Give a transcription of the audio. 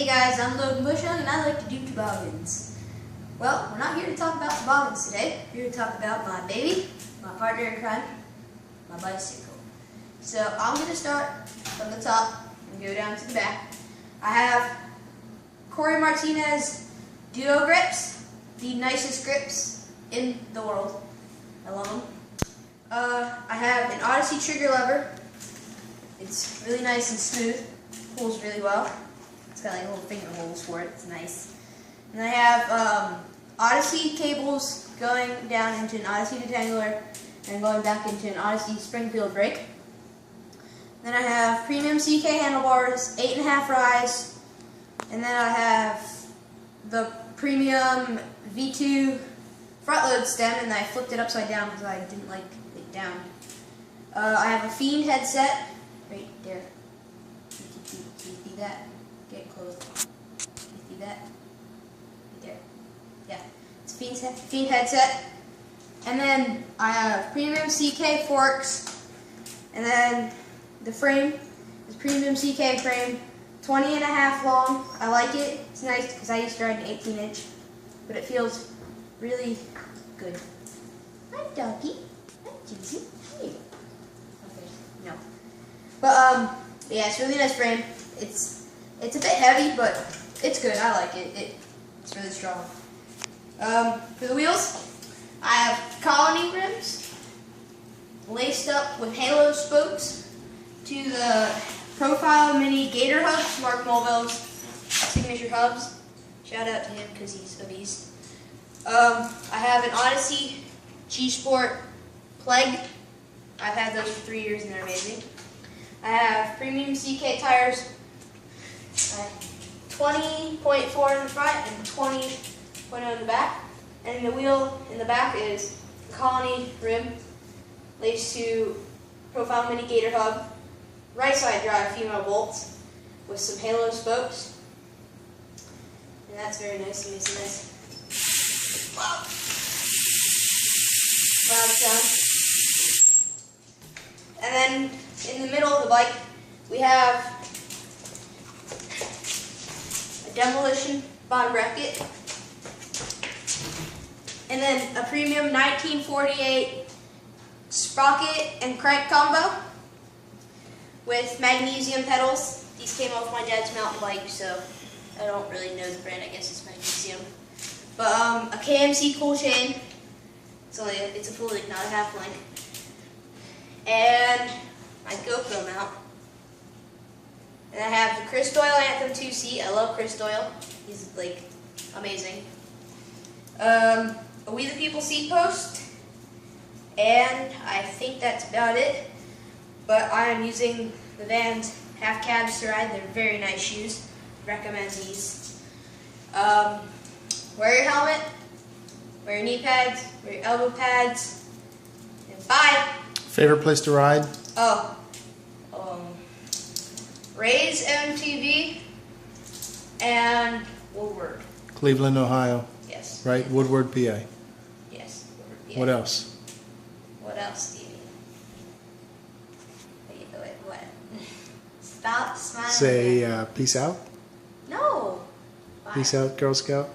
guys, I'm Logan Bushong and I like to do toboggans. Well, we're not here to talk about toboggans today. We're here to talk about my baby, my partner in crime, my bicycle. So I'm going to start from the top and go down to the back. I have Corey Martinez Duo grips, the nicest grips in the world. I love them. I have an Odyssey trigger lever. It's really nice and smooth, pulls really well. It's got like little finger holes for it, it's nice. And I have Odyssey cables going down into an Odyssey detangler and going back into an Odyssey Springfield brake. Then I have premium CK handlebars, 8.5 rise, and then I have the premium V2 front load stem, and I flipped it upside down because I didn't like it down. I have a Fiend headset right there. Can you see that? Get close. Can you see that? Right there. Yeah, it's a Fiend headset. And then I have premium CK forks, and then the frame is premium CK frame, 20.5 long. I like it. It's nice because I used to ride an 18-inch, but it feels really good. Hi, doggy. Hi, Juicy. Hey. Okay, no. But yeah, it's a really nice frame. It's a bit heavy, but it's good. I like it. It's really strong. For the wheels, I have Colony rims laced up with halo spokes to the Profile Mini Gator hubs, Mark Mulville's signature hubs. Shout out to him because he's a beast. I have an Odyssey G-Sport Plague. I've had those for 3 years and they're amazing. I have premium CK tires, 20.4 in the front and 20.0 in the back. And the wheel in the back is Colony rim laced to Profile Mini Gator hub. Right side drive female bolts with some halo spokes. And that's very nice. It makes a nice loud sound. And then in the middle of the bike, we have a Demolition bottom bracket. And then a premium 1948 sprocket and crank combo with magnesium pedals. These came off my dad's mountain bike, so I don't really know the brand. I guess it's magnesium. But a KMC cool chain. It's a full link, not a half link. And my GoPro mount. And I have the Chris Doyle Anthem 2 seat. I love Chris Doyle. He's like amazing. A We the People seat post. And I think that's about it. But I am using the Vans half cabs to ride. They're very nice shoes. Recommend these. Wear your helmet, wear your knee pads, wear your elbow pads, and bye. Favorite place to ride? Ray's MTV and Woodward. Cleveland, Ohio. Yes. Right? Woodward, PA. Yes. Woodward, PA. What else? What else do you need? Wait, what? Stop smiling. Say peace out. No. Bye. Peace out, Girl Scout.